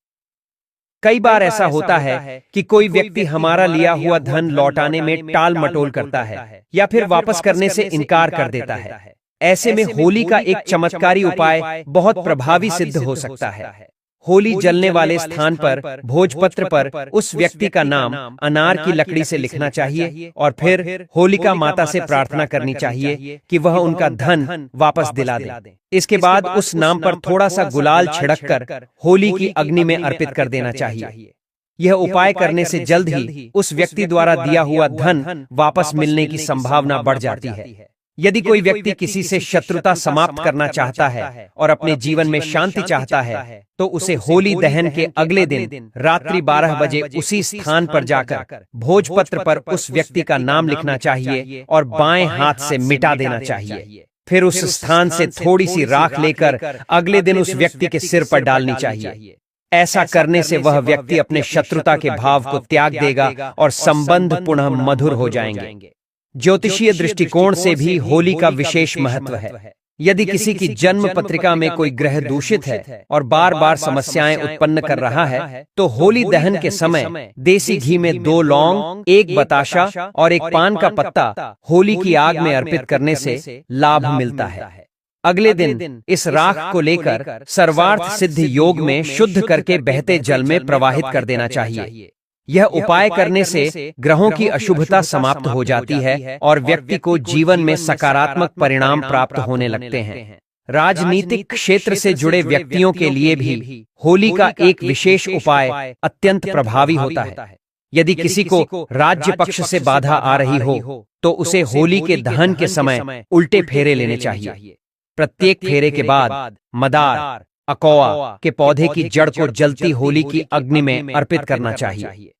Speaker 1: कई बार ऐसा होता है कि कोई व्यक्ति हमारा लिया हुआ धन लौटाने में टाल मटोल करता है या फिर वापस करने से इनकार कर देता है। ऐसे में होली का एक चमत्कारी उपाय बहुत प्रभावी सिद्ध हो सकता है। होली जलने वाले स्थान पर भोजपत्र पर उस व्यक्ति का नाम अनार की लकड़ी से लिखना चाहिए और फिर होलिका माता से प्रार्थना करनी चाहिए कि वह उनका धन वापस दिला दे। इसके बाद उस नाम पर थोड़ा सा गुलाल छिड़ककर होली की अग्नि में अर्पित कर देना चाहिए। यह उपाय करने से जल्द ही उस व्यक्ति द्वारा दिया हुआ धन वापस मिलने की संभावना बढ़ जाती है। यदि कोई व्यक्ति किसी से शत्रुता समाप्त करना चाहता है और अपने जीवन में शांति चाहता है, तो उसे होली दहन के अगले दिन रात्रि 12 बजे उसी स्थान पर जाकर भोजपत्र पर उस व्यक्ति का नाम लिखना चाहिए और बाएं हाथ से मिटा देना चाहिए। फिर उस स्थान से थोड़ी सी राख लेकर अगले दिन उस व्यक्ति के सिर पर डालनी चाहिए। ऐसा करने से वह व्यक्ति अपने शत्रुता के भाव को त्याग देगा और संबंध पुनः मधुर हो जाएंगे। ज्योतिषीय दृष्टिकोण से भी होली का विशेष महत्व है। यदि किसी की जन्म पत्रिका में कोई ग्रह दूषित है और बार बार समस्याएं उत्पन्न कर रहा है, तो होली दहन के समय देसी घी में 2 लौंग, 1 बताशा और 1 पान का पत्ता होली की आग में अर्पित करने से लाभ मिलता है। अगले दिन इस राख को लेकर सर्वार्थ सिद्ध योग में शुद्ध करके बहते जल में प्रवाहित कर देना चाहिए। यह उपाय करने से ग्रहों की अशुभता समाप्त हो जाती है और व्यक्ति को जीवन में सकारात्मक परिणाम प्राप्त होने लगते हैं। राजनीतिक क्षेत्र से जुड़े व्यक्तियों के लिए भी होली का एक विशेष उपाय अत्यंत प्रभावी होता है। यदि किसी को राज्य पक्ष से बाधा आ रही हो तो उसे होली के दहन के समय उल्टे फेरे लेने चाहिए। प्रत्येक फेरे के बाद मदार अकौआ के पौधे की जड़ को जलती होली की अग्नि में अर्पित करना चाहिए।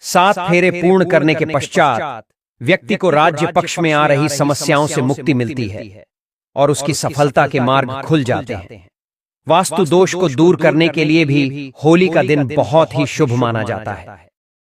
Speaker 1: 7 फेरे पूर्ण करने के पश्चात व्यक्ति को राज्य पक्ष में आ रही समस्याओं से मुक्ति मिलती है और उसकी सफलता के मार्ग खुल जाते हैं। वास्तु दोष को दूर करने के लिए भी होली का दिन बहुत ही शुभ माना जाता है।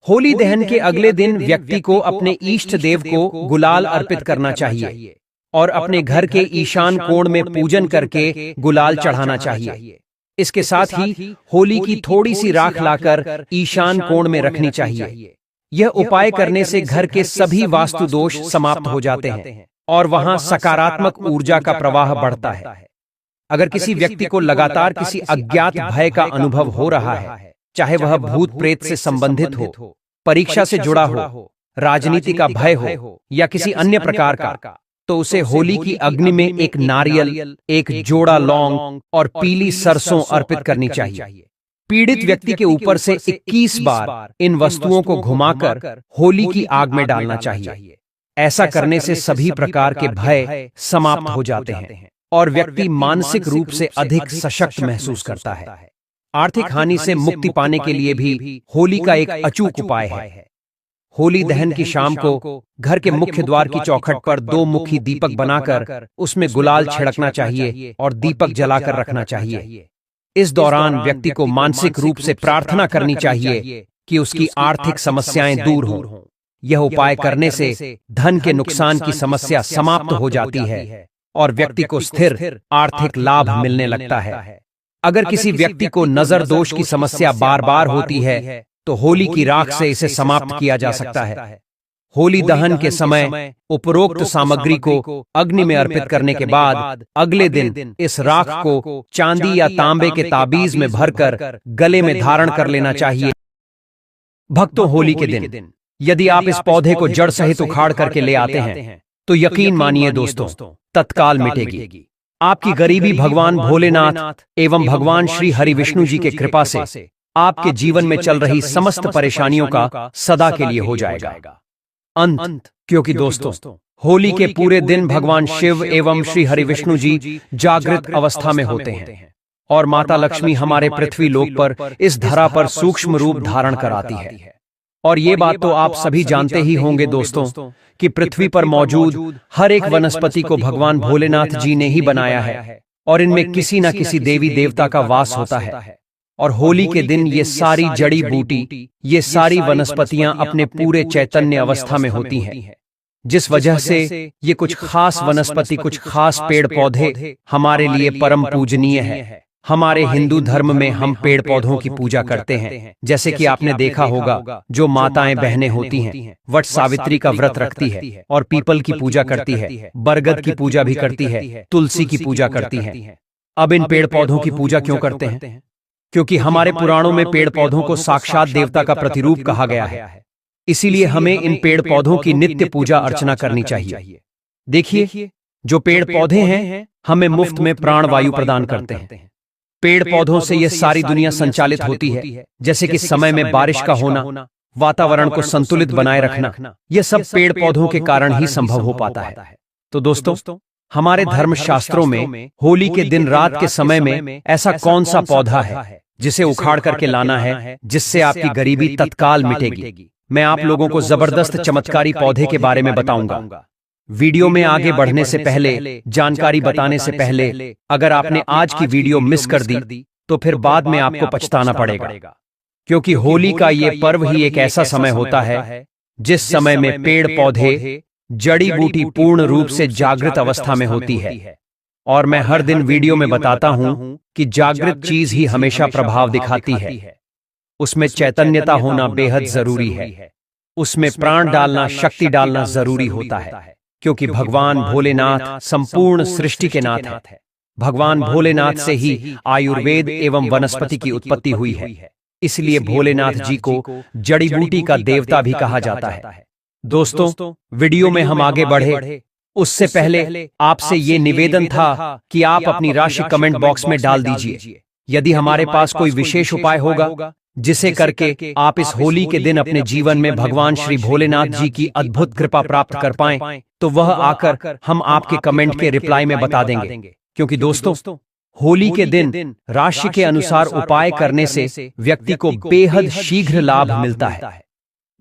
Speaker 1: होली दहन के अगले दिन व्यक्ति को अपने इष्ट देव को गुलाल अर्पित करना चाहिए और अपने घर के ईशान कोण में पूजन करके गुलाल चढ़ाना चाहिए। इसके साथ ही होली की थोड़ी सी राख लाकर ईशान कोण में रखनी चाहिए। यह उपाय करने से घर के सभी वास्तु दोष समाप्त हो जाते हैं और वहां सकारात्मक ऊर्जा का प्रवाह बढ़ता है। अगर किसी व्यक्ति को लगातार किसी अज्ञात भय का अनुभव हो रहा है, चाहे वह भूत प्रेत से संबंधित हो, परीक्षा से जुड़ा हो, राजनीति का भय हो या किसी अन्य प्रकार का, तो उसे होली की अग्नि में एक नारियल, एक जोड़ा लौंग और पीली सरसों अर्पित करनी चाहिए। पीड़ित व्यक्ति के ऊपर से 21 बार इन वस्तुओं को घुमाकर होली की आग में डालना चाहिए। ऐसा करने से सभी प्रकार के भय समाप्त हो जाते हैं और व्यक्ति मानसिक रूप से अधिक सशक्त महसूस करता है। आर्थिक हानि से मुक्ति पाने के लिए भी होली का एक अचूक उपाय है। होली दहन की शाम को घर के मुख्य द्वार की चौखट पर 2 मुखी दीपक बनाकर उसमें गुलाल छिड़कना चाहिए और दीपक जलाकर रखना चाहिए। इस दौरान व्यक्ति को मानसिक रूप से प्रार्थना करनी चाहिए कि उसकी आर्थिक समस्याएं दूर हों। यह उपाय करने से धन के नुकसान की समस्या समाप्त हो जाती है और व्यक्ति को स्थिर आर्थिक लाभ मिलने लगता है। अगर किसी व्यक्ति को नजर दोष की समस्या बार बार होती है तो होली की राख से इसे समाप्त किया जा सकता है। होली दहन के समय उपरोक्त सामग्री को अग्नि में अर्पित करने के बाद अगले दिन इस राख को चांदी या तांबे के ताबीज में भरकर गले में धारण कर लेना चाहिए। भक्तों, होली के दिन यदि आप इस पौधे को जड़ सहित उखाड़ करके ले आते हैं तो यकीन मानिए दोस्तों, तत्काल मिटेगी। आपकी गरीबी भगवान भोलेनाथ एवं भगवान श्री हरि विष्णु जी के कृपा से आपके जीवन में चल रही समस्त परेशानियों का सदा के लिए हो जाएगा अंत। क्योंकि दोस्तों, होली के पूरे दिन भगवान शिव एवं श्री हरि विष्णु जी जागृत अवस्था में होते हैं और माता लक्ष्मी हमारे पृथ्वी लोक पर इस धरा पर सूक्ष्म रूप धारण कराती है। और ये बात तो आप सभी जानते ही होंगे दोस्तों कि पृथ्वी पर मौजूद हर एक वनस्पति को भगवान भोलेनाथ जी ने ही बनाया है और इनमें किसी न किसी देवी देवता का वास होता है। और होली के दिन ये सारी जड़ी बूटी, ये सारी वनस्पतियां अपने पूरे चैतन्य अवस्था में होती हैं, जिस वजह से ये कुछ खास वनस्पति, कुछ खास पेड़ पौधे हमारे लिए परम पूजनीय है। हमारे हिंदू धर्म में हम पेड़ पौधों की पूजा करते हैं, जैसे कि आपने देखा होगा जो माताएं बहनें होती हैं वट सावित्री का व्रत रखती है और पीपल की पूजा करती है, बरगद की पूजा भी करती है, तुलसी की पूजा करती है। अब इन पेड़ पौधों की पूजा क्यों करते हैं? क्योंकि हमारे पुराणों में पेड़ पौधों को साक्षात देवता का प्रतिरूप कहा गया है। इसीलिए हमें इन पेड़ पौधों की नित्य पूजा अर्चना करनी चाहिए। देखिए, जो पेड़ पौधे हैं हमें मुफ्त में प्राण वायु प्रदान करते हैं। पेड़ पौधों से यह सारी दुनिया संचालित होती है, जैसे कि समय में बारिश का होना, वातावरण को संतुलित बनाए रखना, यह सब पेड़ पौधों के कारण ही संभव हो पाता है। तो दोस्तों, हमारे धर्म शास्त्रों में होली के दिन रात के समय में ऐसा कौन सा पौधा है जिसे उखाड़ करके लाना है, जिससे आपकी गरीबी तत्काल मिटेगी? मैं आप लोगों को जबरदस्त चमत्कारी पौधे के बारे में बताऊंगा। वीडियो में आगे बढ़ने से पहले, जानकारी बताने से पहले, अगर आपने आज की वीडियो मिस कर दी तो फिर बाद में आपको पछताना पड़ेगा, क्योंकि होली का ये पर्व ही एक ऐसा समय होता है जिस समय में पेड़ पौधे, जड़ी बूटी पूर्ण रूप से जागृत अवस्था में होती है। और मैं हर दिन वीडियो में बताता हूं कि जागृत चीज ही हमेशा प्रभाव दिखाती है। उसमें चैतन्यता होना बेहद जरूरी है, उसमें प्राण डालना, शक्ति डालना जरूरी होता है, क्योंकि भगवान भोलेनाथ संपूर्ण सृष्टि के नाथ हैं। भगवान भोलेनाथ से ही आयुर्वेद एवं वनस्पति की उत्पत्ति हुई है। इसलिए भोलेनाथ जी को जड़ी बूटी का देवता भी कहा जाता है। दोस्तों, वीडियो में हम आगे बढ़े उससे पहले आपसे ये निवेदन था कि आप अपनी राशि कमेंट बॉक्स में डाल दीजिए। यदि हमारे पास कोई विशेष उपाय होगा जिसे करके आप इस होली के दिन अपने जीवन में भगवान श्री भोलेनाथ जी की अद्भुत कृपा प्राप्त कर पाएं, तो वह आकर हम आपके कमेंट के रिप्लाई में बता देंगे। क्योंकि दोस्तों, होली के दिन राशि के अनुसार उपाय करने से व्यक्ति को बेहद शीघ्र लाभ मिलता है।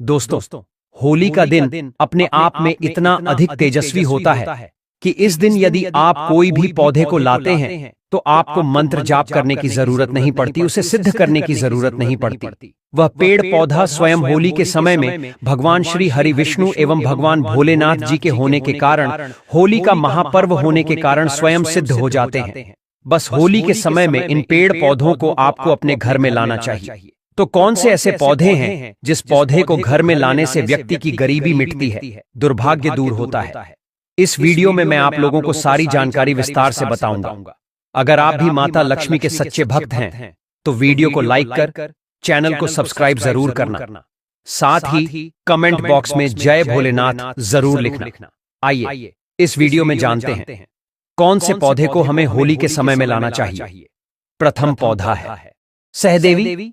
Speaker 1: दोस्तों, होली का दिन अपने आप में इतना अधिक तेजस्वी होता है कि इस दिन यदि आप कोई भी पौधे को लाते हैं तो आपको मंत्र जाप करने की जरूरत नहीं पड़ती, उसे सिद्ध करने की जरूरत नहीं पड़ती। वह पेड़ पौधा स्वयं होली के समय में भगवान श्री हरि विष्णु एवं भगवान भोलेनाथ जी के होने के कारण, होली का महापर्व होने के कारण स्वयं सिद्ध हो जाते हैं। बस होली के समय में इन पेड़ पौधों को आपको अपने घर में लाना चाहिए। तो कौन से ऐसे पौधे हैं जिस पौधे को घर में लाने से व्यक्ति की गरीबी मिटती है, दुर्भाग्य दूर होता है? इस वीडियो में मैं आप लोगों को सारी जानकारी विस्तार से बताऊंगा। अगर आप भी माता लक्ष्मी के सच्चे भक्त हैं तो वीडियो को लाइक कर चैनल को सब्सक्राइब जरूर करना, साथ ही कमेंट बॉक्स में जय भोलेनाथ जरूर लिखना। आइए इस वीडियो में जानते हैं कौन से पौधे को हमें होली के समय में लाना चाहिए। प्रथम पौधा है सहदेवी।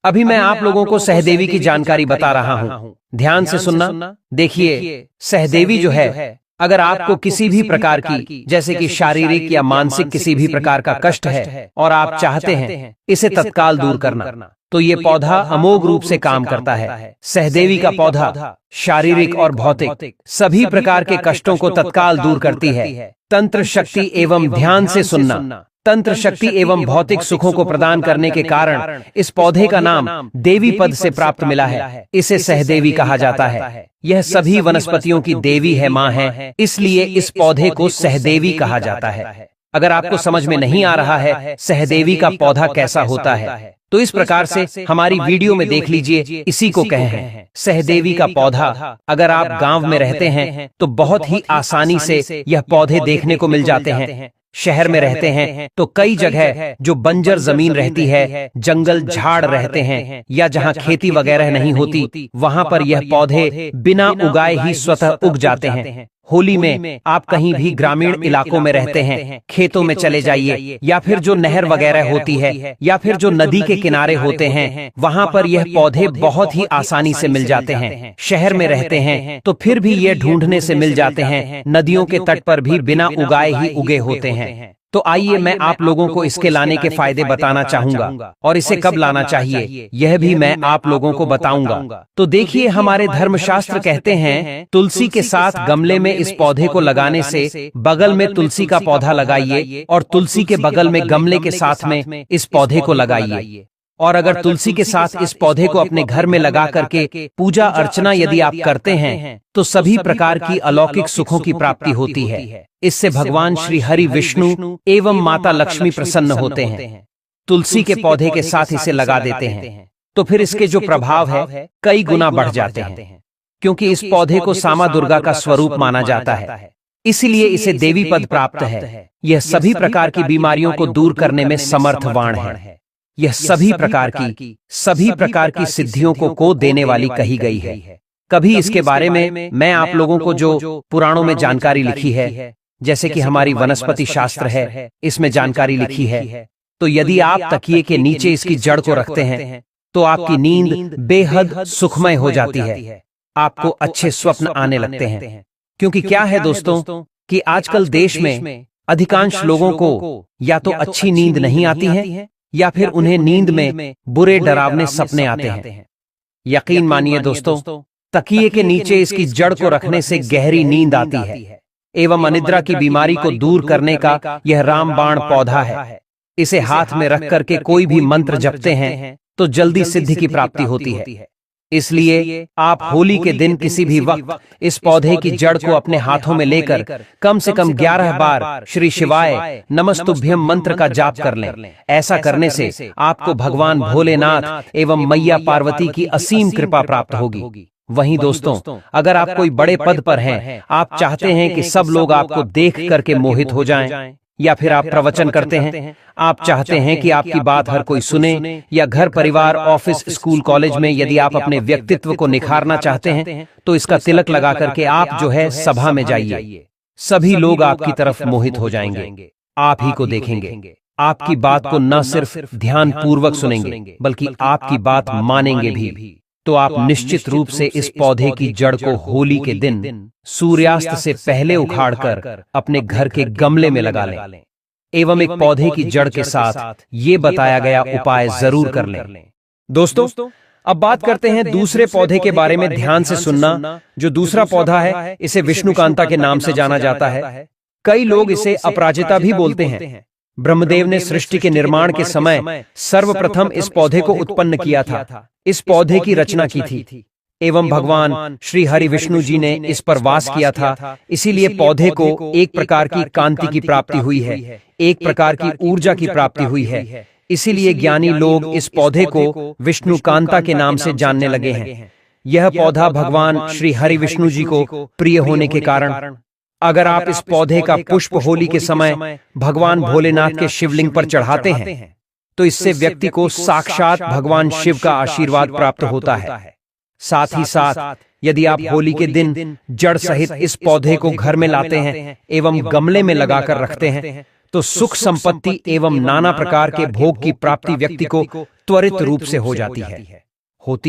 Speaker 1: अभी मैं आप लोगों को सहदेवी की जानकारी बता रहा हूं, ध्यान से सुनना। देखिए, सहदेवी जो है, अगर आपको किसी भी प्रकार की, जैसे कि शारीरिक या मानसिक किसी भी प्रकार का कष्ट है और आप चाहते हैं इसे तत्काल दूर करना, तो ये पौधा अमोघ रूप से काम करता है। सहदेवी का पौधा शारीरिक और भौतिक सभी प्रकार के कष्टों को तत्काल दूर करती है। तंत्र शक्ति एवं, ध्यान से सुनना, तंत्र शक्ति एवं भौतिक सुखों को प्रदान करने के कारण इस पौधे का नाम देवी पद से प्राप्त मिला है। इसे सहदेवी कहा जाता है। यह सभी वनस्पतियों की देवी है, माँ है, इसलिए इस पौधे को सहदेवी कहा जाता है। अगर आपको समझ में नहीं आ रहा है सहदेवी का पौधा कैसा होता है, तो इस प्रकार से हमारी वीडियो में देख लीजिए। इसी को कहे हैं सहदेवी का पौधा। अगर आप गांव में रहते हैं तो बहुत ही आसानी से यह पौधे देखने को मिल जाते हैं। शहर में रहते हैं तो कई जगह जो बंजर जमीन रहती है, जंगल झाड़ रहते हैं, या जहां खेती वगैरह नहीं होती, वहां पर यह पौधे बिना उगाए ही स्वतः उग जाते हैं। होली में आप कहीं भी ग्रामीण इलाकों में रहते हैं, खेतों में चले जाइए, या फिर जो नहर वगैरह होती है, या फिर जो नदी के किनारे होते हैं, वहां पर यह पौधे बहुत ही आसानी से मिल जाते हैं। शहर में रहते हैं तो फिर भी ये ढूंढने से मिल जाते हैं। नदियों के तट पर भी बिना उगाए ही उगे होते हैं। तो आइए मैं आप लोगों को इसके लाने के फायदे बताना चाहूंगा, और इसे कब लाना चाहिए यह भी मैं आप लोगों को बताऊंगा। तो देखिए, हमारे धर्मशास्त्र कहते हैं तुलसी के साथ गमले में इस पौधे को लगाने से बगल में तुलसी का पौधा लगाइए और तुलसी के बगल में गमले के साथ में इस पौधे को लगाइए। और अगर तुलसी के साथ इस पौधे को अपने घर में लगा करके पूजा अर्चना यदि आप करते हैं तो सभी प्रकार की अलौकिक सुखों की प्राप्ति होती है। इससे भगवान श्री हरि विष्णु एवं माता लक्ष्मी प्रसन्न होते हैं। तुलसी के पौधे के साथ इसे लगा देते हैं तो फिर इसके जो प्रभाव है कई गुना बढ़ जाते हैं, क्योंकि इस पौधे को सामा दुर्गा का स्वरूप माना जाता है, इसीलिए इसे देवी पद प्राप्त है। यह सभी प्रकार की बीमारियों को दूर करने में समर्थवान है। यह सभी प्रकार की सिद्धियों को देने वाली कही गई है। कभी इसके बारे में मैं आप लोगों को जो पुराणों में जानकारी लिखी है, जैसे कि हमारी वनस्पति शास्त्र है, इसमें जानकारी लिखी है। तो यदि आप तकिए के नीचे इसकी जड़ को रखते हैं तो आपकी नींद बेहद सुखमय हो जाती है। आपको अच्छे स्वप्न आने लगते हैं। क्योंकि क्या है दोस्तों कि आजकल देश में अधिकांश लोगों को या तो अच्छी नींद नहीं आती है, या फिर उन्हें नींद में बुरे डरावने सपने आते हैं। यकीन मानिए दोस्तों, तकिए के नीचे इसकी जड़ को रखने से गहरी नींद आती है एवं अनिद्रा की बीमारी को दूर करने का यह रामबाण पौधा है। इसे हाथ में रख करके कोई भी मंत्र जपते हैं तो जल्दी सिद्धि की प्राप्ति होती है। इसलिए आप होली के दिन किसी भी वक्त इस पौधे की जड़ को अपने हाथों में लेकर कम से कम 11 बार श्री शिवाय नमस्तुभ्यम मंत्र का जाप कर लें। ऐसा करने से आपको भगवान भोलेनाथ एवं मैया पार्वती की असीम कृपा प्राप्त होगी। वहीं दोस्तों, अगर आप कोई बड़े पद पर हैं, आप चाहते हैं कि सब लोग आपको देख करके मोहित हो जाएं, या फिर आप प्रवचन करते हैं, आप चाहते हैं कि आपकी बात हर कोई सुने, या घर परिवार ऑफिस स्कूल कॉलेज में यदि आप अपने व्यक्तित्व को निखारना चाहते हैं तो इसका तिलक लगा करके आप जो है सभा में जाइए। सभी लोग आपकी तरफ मोहित हो जाएंगे, आप ही को देखेंगे, आपकी बात को न सिर्फ ध्यान पूर्वक सुनेंगे बल्कि आपकी बात मानेंगे भी। तो आप निश्चित रूप से इस पौधे की जड़ को होली के दिन सूर्यास्त से पहले उखाड़कर अपने घर के गमले में लगा लें एवं एक पौधे की जड़ के साथ ये बताया गया उपाय जरूर कर लें। दोस्तों, अब बात करते हैं दूसरे पौधे के बारे में। ध्यान से सुनना। जो दूसरा पौधा है, इसे विष्णुकांता के नाम से जाना जाता है। कई लोग इसे अपराजिता भी बोलते हैं। ब्रह्मदेव ने सृष्टि के निर्माण के समय सर्वप्रथम इस पौधे को उत्पन्न किया था, इस पौधे की रचना की थी एवं भगवान श्री हरि विष्णु जी ने इस पर वास किया था। इसीलिए पौधे को एक प्रकार की कांति की प्राप्ति हुई है, एक प्रकार की ऊर्जा की प्राप्ति हुई है। इसीलिए ज्ञानी लोग इस पौधे को विष्णुकांता के नाम से जानने लगे हैं। यह पौधा भगवान श्री हरि विष्णु जी को प्रिय होने के कारण अगर आप इस पौधे का पुष्प होली के समय भगवान भोलेनाथ के शिवलिंग पर चढ़ाते हैं तो इससे व्यक्ति को साक्षात भगवान शिव का आशीर्वाद प्राप्त होता है। साथ ही साथ यदि आप होली के दिन जड़ सहित इस पौधे को घर में लाते हैं एवं गमले में लगाकर रखते हैं तो सुख संपत्ति एवं नाना प्रकार के भोग की प्राप्ति व्यक्ति को त्वरित रूप से हो जाती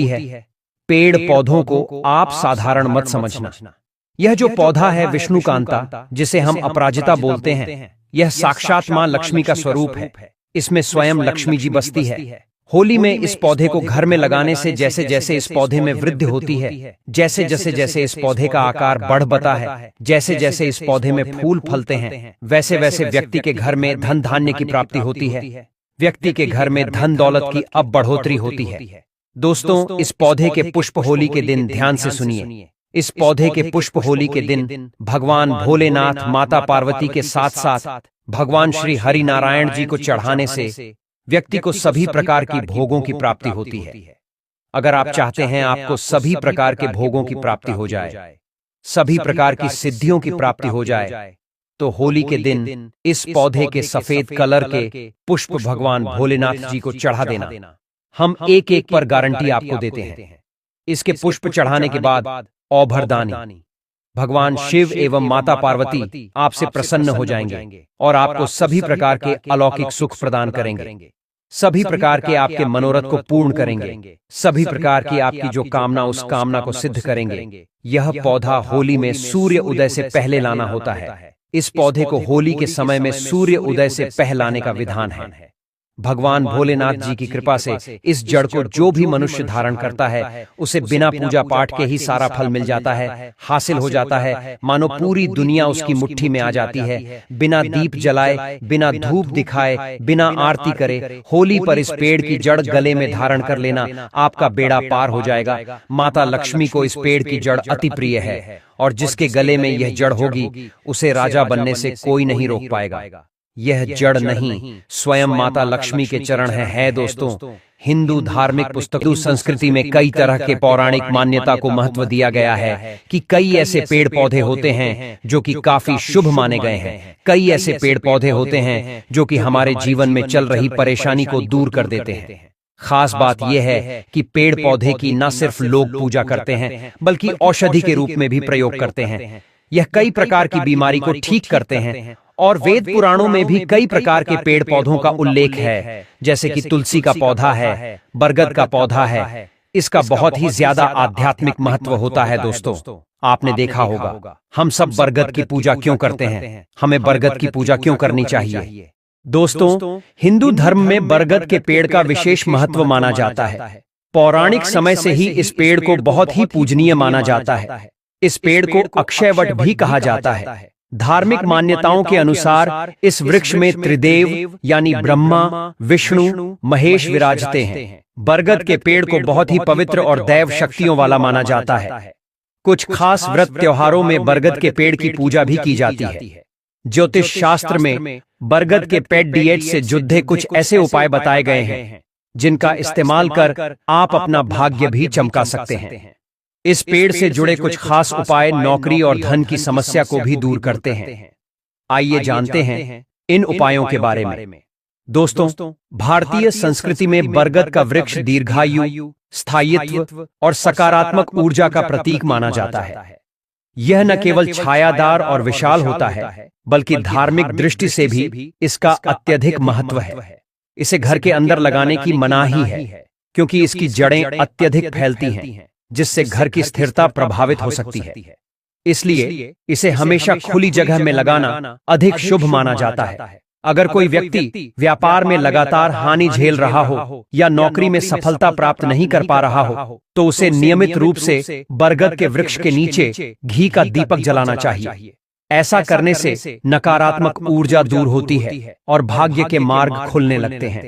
Speaker 1: है। पेड़ पौधों को आप साधारण मत समझना। यह जो पौधा है विष्णुकांता, जिसे हम अपराजिता बोलते हैं, यह साक्षात मां लक्ष्मी का स्वरूप है। इसमें स्वयं लक्ष्मी जी बसती है। होली में इस पौधे को घर में लगाने से जैसे जैसे इस पौधे में वृद्धि होती है, जैसे जैसे इस पौधे का आकार बढ़ता है, जैसे जैसे इस पौधे में फूल फलते हैं, वैसे वैसे व्यक्ति के घर में धन धान्य की प्राप्ति होती है। व्यक्ति के घर में धन दौलत की अब बढ़ोतरी होती है। दोस्तों, इस पौधे के पुष्प होली के दिन ध्यान से सुनिए। इस पौधे के पुष्प होली के दिन भगवान भोलेनाथ, माता पार्वती के साथ साथ भगवान श्री हरि नारायण जी को चढ़ाने से व्यक्ति को सभी प्रकार की भोगों की प्राप्ति होती है। अगर आप चाहते हैं आपको सभी प्रकार के भोगों की प्राप्ति हो जाए, सभी प्रकार की सिद्धियों की प्राप्ति हो जाए, तो होली के दिन इस पौधे के सफेद कलर के पुष्प भगवान भोलेनाथ जी को चढ़ा देना। हम एक एक पर गारंटी आपको देते हैं। इसके पुष्प चढ़ाने के बाद औभरदानी भगवान शिव एवं माता पार्वती आपसे प्रसन्न हो जाएंगे और आपको सभी प्रकार के अलौकिक सुख प्रदान करेंगे, सभी प्रकार के आपके मनोरथ को पूर्ण करेंगे, सभी प्रकार की आपकी जो कामना उस कामना को सिद्ध करेंगे। यह पौधा होली में सूर्य उदय से पहले लाना होता है। इस पौधे को होली के समय में सूर्य उदय से पहले लाने का विधान है। भगवान भोलेनाथ जी की कृपा से इस जड़ को जो भी मनुष्य धारण करता है उसे बिना पूजा पाठ के ही सारा फल मिल जाता है, हासिल हो जाता है। मानो पूरी दुनिया उसकी मुट्ठी में आ जाती है। बिना दीप जलाए, बिना धूप दिखाए, बिना आरती करे होली पर इस पेड़ की जड़ गले में धारण कर लेना, आपका बेड़ा पार हो जाएगा। माता लक्ष्मी को इस पेड़ की जड़ अति प्रिय है और जिसके गले में यह जड़ होगी उसे राजा बनने से कोई नहीं रोक पाएगा। यह जड़ नहीं, स्वयं माता लक्ष्मी के चरण है। दोस्तों, हिंदू धार्मिक पुस्तकों संस्कृति में कई तरह के पौराणिक मान्यता को महत्व दिया गया है कि कई ऐसे पेड़ पौधे होते हैं जो कि काफी शुभ माने गए हैं। कई ऐसे पेड़ पौधे होते हैं जो कि हमारे जीवन में चल रही परेशानी को दूर कर देते हैं। खास बात यह है कि पेड़ पौधे की न सिर्फ लोग पूजा करते हैं बल्कि औषधि के रूप में भी प्रयोग करते हैं। यह कई प्रकार की बीमारी को ठीक करते हैं और वेद पुराणों में भी कई प्रकार के पेड़ पौधों का उल्लेख है, जैसे कि तुलसी का पौधा है, बरगद का पौधा है। इसका बहुत ही ज्यादा आध्यात्मिक महत्व होता है। दोस्तों, आपने देखा होगा हम सब बरगद की पूजा क्यों करते हैं, हमें बरगद की पूजा क्यों करनी चाहिए। दोस्तों, हिंदू धर्म में बरगद के पेड़ का विशेष महत्व माना जाता है। पौराणिक समय से ही इस पेड़ को बहुत ही पूजनीय माना जाता है। इस पेड़ को अक्षयवट भी कहा जाता है। धार्मिक मान्यताओं के अनुसार इस वृक्ष में त्रिदेव यानी ब्रह्मा, विष्णु, महेश विराजते हैं। बरगद के पेड़ को बहुत ही पवित्र और दैव शक्तियों वाला माना जाता है। कुछ खास व्रत त्योहारों में बरगद के पेड़ की पूजा भी की जाती है। ज्योतिष शास्त्र में बरगद के पेड़ डीएच से जुड़े कुछ ऐसे उपाय बताए गए हैं जिनका इस्तेमाल कर आप अपना भाग्य भी चमका सकते हैं। इस पेड़ से जुड़े कुछ खास उपाय नौकरी और धन की समस्या को भी दूर करते हैं। आइए जानते हैं इन उपायों के बारे में। दोस्तों, भारतीय संस्कृति में बरगद का वृक्ष दीर्घायु, स्थायित्व और सकारात्मक ऊर्जा का प्रतीक माना जाता है। यह न केवल छायादार और विशाल होता है, बल्कि धार्मिक दृष्टि से भी इसका अत्यधिक महत्व है। इसे घर के अंदर लगाने की मनाही है, क्योंकि इसकी जड़ें अत्यधिक फैलती हैं, जिससे घर की स्थिरता प्रभावित हो सकती है। इसलिए इसे हमेशा खुली जगह में लगाना अधिक शुभ माना जाता है। अगर कोई व्यक्ति व्यापार में लगातार हानि झेल रहा हो या नौकरी में सफलता प्राप्त नहीं कर पा रहा हो, तो उसे नियमित रूप से बरगद के वृक्ष के नीचे घी का दीपक जलाना चाहिए। ऐसा करने से नकारात्मक ऊर्जा दूर होती है और भाग्य के मार्ग खुलने लगते हैं।